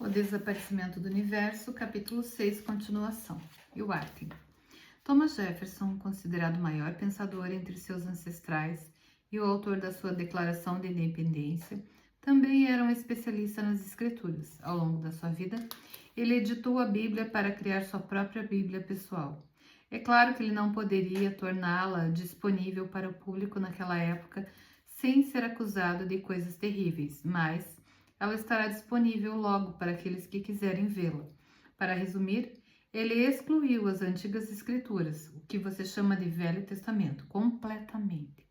O Desaparecimento do Universo, capítulo 6, continuação. E o Artin. Thomas Jefferson, considerado o maior pensador entre seus ancestrais e o autor da sua Declaração de Independência, também era um especialista nas escrituras. Ao longo da sua vida, ele editou a Bíblia para criar sua própria Bíblia pessoal. É claro que ele não poderia torná-la disponível para o público naquela época sem ser acusado de coisas terríveis, mas ela estará disponível logo para aqueles que quiserem vê-la. Para resumir, ele excluiu as antigas escrituras, o que você chama de Velho Testamento, completamente.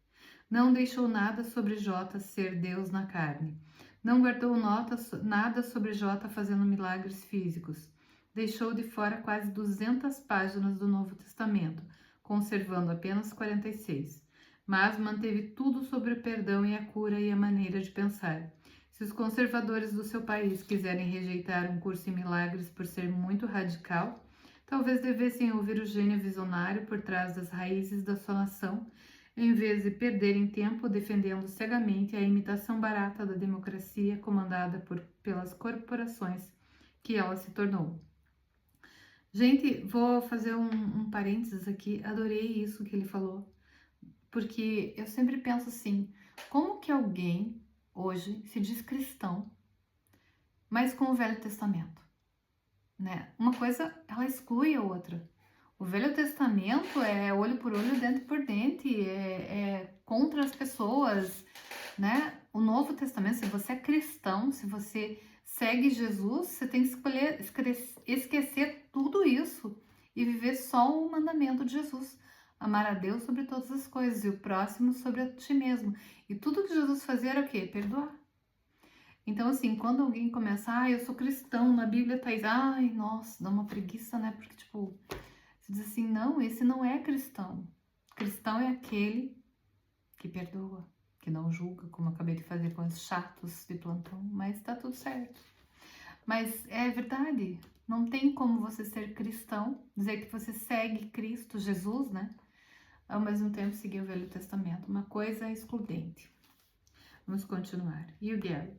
Não deixou nada sobre Jota ser Deus na carne. Não guardou nada sobre Jota fazendo milagres físicos. Deixou de fora quase 200 páginas do Novo Testamento, conservando apenas 46. Mas manteve tudo sobre o perdão e a cura e a maneira de pensar. Se os conservadores do seu país quiserem rejeitar um curso em milagres por ser muito radical, talvez devessem ouvir o gênio visionário por trás das raízes da sua nação, em vez de perderem tempo defendendo cegamente a imitação barata da democracia comandada pelas corporações que ela se tornou. Gente, vou fazer um parênteses aqui, adorei isso que ele falou, porque eu sempre penso assim, como que alguém hoje se diz cristão, mas com o Velho Testamento, né? Uma coisa, ela exclui a outra. O Velho Testamento é olho por olho, dente por dente, é contra as pessoas, né? O Novo Testamento, se você é cristão, se você segue Jesus, você tem que esquecer tudo isso e viver só o mandamento de Jesus. Amar a Deus sobre todas as coisas e o próximo sobre a ti mesmo. E tudo que Jesus fazia era o quê? Perdoar. Então, assim, quando alguém começa, eu sou cristão, na Bíblia tá isso, nossa, dá uma preguiça, né? Porque, tipo, você diz assim, não, esse não é cristão. Cristão é aquele que perdoa, que não julga, como eu acabei de fazer com os chatos de plantão, mas tá tudo certo. Mas é verdade, não tem como você ser cristão, dizer que você segue Cristo, Jesus, né? Ao mesmo tempo seguir o Velho Testamento. Uma coisa excludente. Vamos continuar. E o Gary.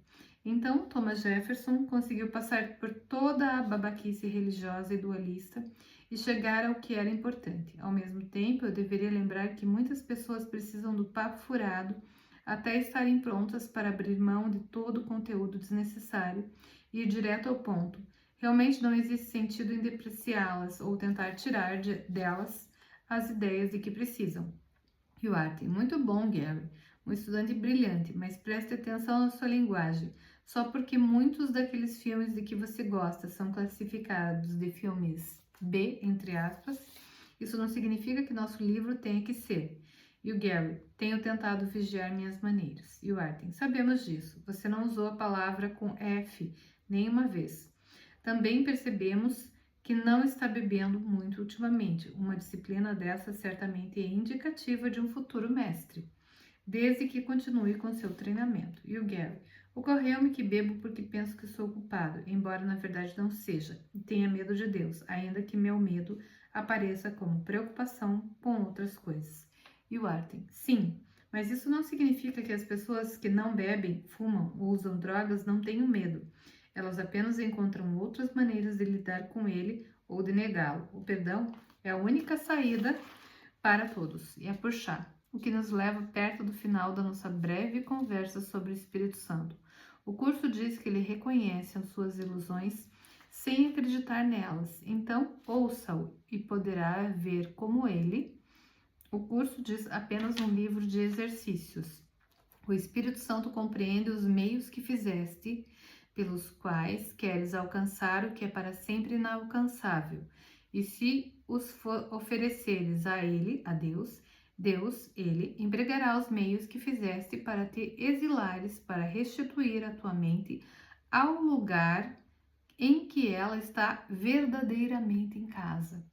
Então, Thomas Jefferson conseguiu passar por toda a babaquice religiosa e dualista e chegar ao que era importante. Ao mesmo tempo, eu deveria lembrar que muitas pessoas precisam do papo furado até estarem prontas para abrir mão de todo o conteúdo desnecessário e ir direto ao ponto. Realmente não existe sentido em depreciá-las ou tentar tirar delas as ideias de que precisam. E o Artin, muito bom, Gary, um estudante brilhante, mas preste atenção na sua linguagem. Só porque muitos daqueles filmes de que você gosta são classificados de filmes B, entre aspas, isso não significa que nosso livro tenha que ser. E o Gary, tenho tentado vigiar minhas maneiras. E o Artin, sabemos disso, você não usou a palavra com F nenhuma vez. Também percebemos que não está bebendo muito ultimamente. Uma disciplina dessa certamente é indicativa de um futuro mestre, desde que continue com seu treinamento. E o Gary, ocorreu-me que bebo porque penso que sou culpado, embora na verdade não seja, e tenha medo de Deus, ainda que meu medo apareça como preocupação com outras coisas. E o Artin, sim, mas isso não significa que as pessoas que não bebem, fumam ou usam drogas não tenham medo. Elas apenas encontram outras maneiras de lidar com ele ou de negá-lo. O perdão é a única saída para todos, e é por chá, o que nos leva perto do final da nossa breve conversa sobre o Espírito Santo. O curso diz que ele reconhece as suas ilusões sem acreditar nelas, então ouça-o e poderá ver como ele. O curso diz apenas um livro de exercícios. O Espírito Santo compreende os meios que fizeste, pelos quais queres alcançar o que é para sempre inalcançável. E se os ofereceres a ele, a Deus, ele, empregará os meios que fizeste para te exilares, para restituir a tua mente ao lugar em que ela está verdadeiramente em casa.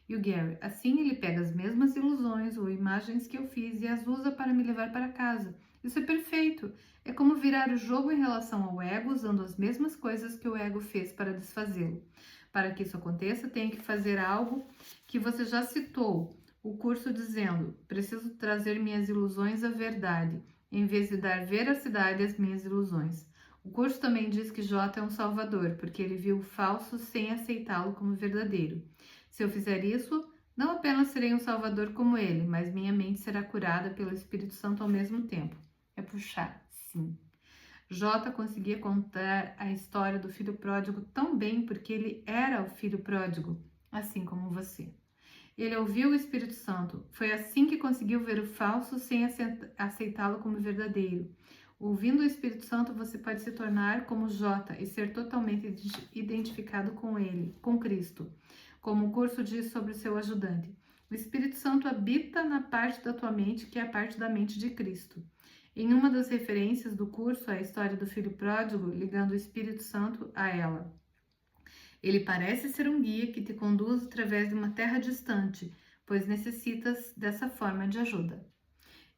E o Gary, assim ele pega as mesmas ilusões ou imagens que eu fiz e as usa para me levar para casa. Isso é perfeito. É como virar o jogo em relação ao ego usando as mesmas coisas que o ego fez para desfazê-lo. Para que isso aconteça, tem que fazer algo que você já citou, o curso dizendo, preciso trazer minhas ilusões à verdade, em vez de dar veracidade às minhas ilusões. O curso também diz que J é um salvador, porque ele viu o falso sem aceitá-lo como verdadeiro. Se eu fizer isso, não apenas serei um salvador como ele, mas minha mente será curada pelo Espírito Santo ao mesmo tempo. É puxar, sim. J conseguia contar a história do filho pródigo tão bem porque ele era o filho pródigo, assim como você. Ele ouviu o Espírito Santo. Foi assim que conseguiu ver o falso sem aceitá-lo como verdadeiro. Ouvindo o Espírito Santo, você pode se tornar como J e ser totalmente identificado com ele, com Cristo, como o curso diz sobre o seu ajudante. O Espírito Santo habita na parte da tua mente que é a parte da mente de Cristo. Em uma das referências do curso, a história do filho pródigo, ligando o Espírito Santo a ela. Ele parece ser um guia que te conduz através de uma terra distante, pois necessitas dessa forma de ajuda.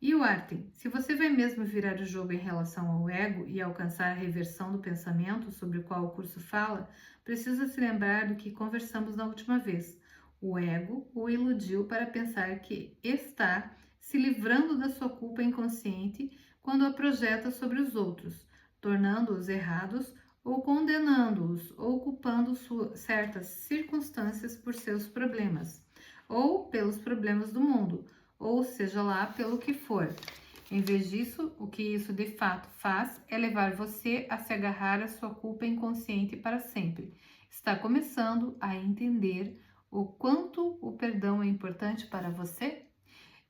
E o Artem, se você vai mesmo virar o jogo em relação ao ego e alcançar a reversão do pensamento sobre o qual o curso fala, precisa se lembrar do que conversamos na última vez. O ego o iludiu para pensar que está se livrando da sua culpa inconsciente quando a projeta sobre os outros, tornando-os errados ou condenando-os ou culpando certas circunstâncias por seus problemas, ou pelos problemas do mundo, ou seja lá pelo que for. Em vez disso, o que isso de fato faz é levar você a se agarrar à sua culpa inconsciente para sempre. Está começando a entender o quanto o perdão é importante para você?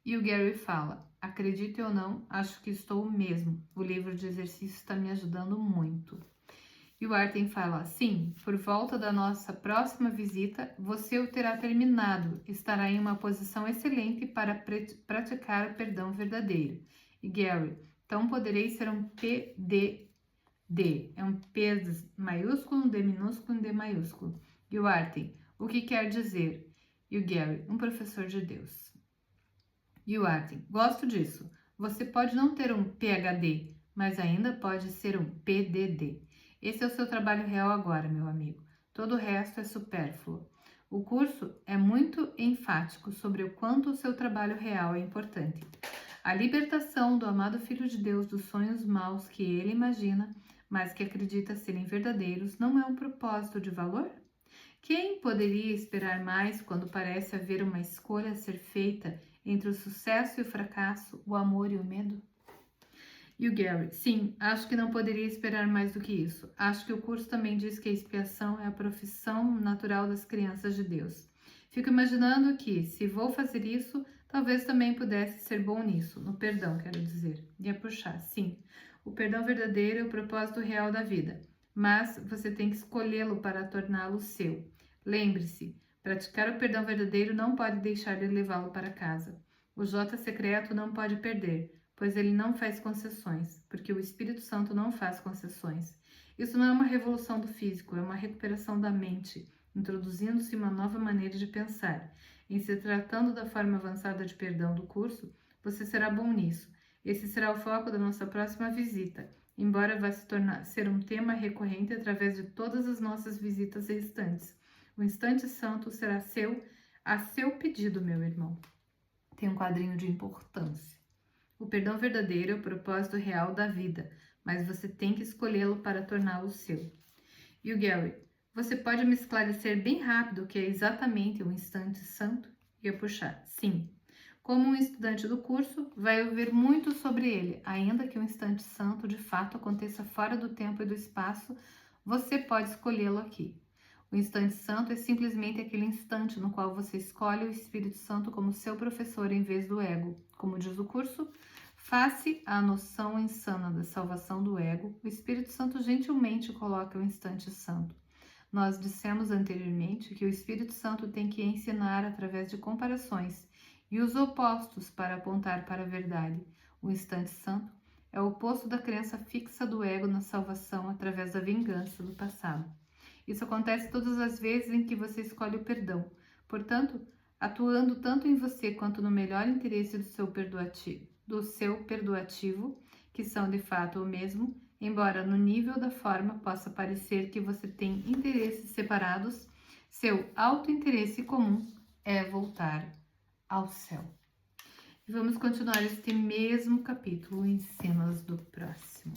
E o Gary fala, acredite ou não, acho que estou mesmo. O livro de exercício está me ajudando muito. E o Artem fala, sim, por volta da nossa próxima visita, você o terá terminado, estará em uma posição excelente para praticar o perdão verdadeiro. E Gary, então poderei ser um PDD, é um P maiúsculo, um D minúsculo, um D maiúsculo. E o Artem, o que quer dizer? E o Gary, um professor de Deus. E o Artem, gosto disso. Você pode não ter um PhD, mas ainda pode ser um PDD. Esse é o seu trabalho real agora, meu amigo. Todo o resto é supérfluo. O curso é muito enfático sobre o quanto o seu trabalho real é importante. A libertação do amado Filho de Deus dos sonhos maus que ele imagina, mas que acredita serem verdadeiros, não é um propósito de valor? Quem poderia esperar mais quando parece haver uma escolha a ser feita entre o sucesso e o fracasso, o amor e o medo? E o Gary, sim, acho que não poderia esperar mais do que isso. Acho que o curso também diz que a expiação é a profissão natural das crianças de Deus. Fico imaginando que, se vou fazer isso, talvez também pudesse ser bom nisso, no perdão, quero dizer. E é puxar, sim. O perdão verdadeiro é o propósito real da vida, mas você tem que escolhê-lo para torná-lo seu. Lembre-se, praticar o perdão verdadeiro não pode deixar de levá-lo para casa. O J secreto não pode perder, pois ele não faz concessões, porque o Espírito Santo não faz concessões. Isso não é uma revolução do físico, é uma recuperação da mente, introduzindo-se uma nova maneira de pensar. Em se tratando da forma avançada de perdão do curso, você será bom nisso. Esse será o foco da nossa próxima visita, embora vá se tornar ser um tema recorrente através de todas as nossas visitas restantes. O instante santo será a seu pedido, meu irmão. Tem um quadrinho de importância. O perdão verdadeiro é o propósito real da vida, mas você tem que escolhê-lo para torná-lo seu. E o Gary, você pode me esclarecer bem rápido o que é exatamente um instante santo? E eu puxar, sim. Como um estudante do curso, vai ouvir muito sobre ele, ainda que o instante santo de fato aconteça fora do tempo e do espaço, você pode escolhê-lo aqui. O instante santo é simplesmente aquele instante no qual você escolhe o Espírito Santo como seu professor em vez do ego. Como diz o curso, face à noção insana da salvação do ego, o Espírito Santo gentilmente coloca o instante santo. Nós dissemos anteriormente que o Espírito Santo tem que ensinar através de comparações e os opostos para apontar para a verdade. O instante santo é o oposto da crença fixa do ego na salvação através da vingança do passado. Isso acontece todas as vezes em que você escolhe o perdão. Portanto, atuando tanto em você quanto no melhor interesse do seu perdoativo, que são de fato o mesmo, embora no nível da forma possa parecer que você tem interesses separados, seu autointeresse comum é voltar ao céu. E vamos continuar este mesmo capítulo em cenas do próximo.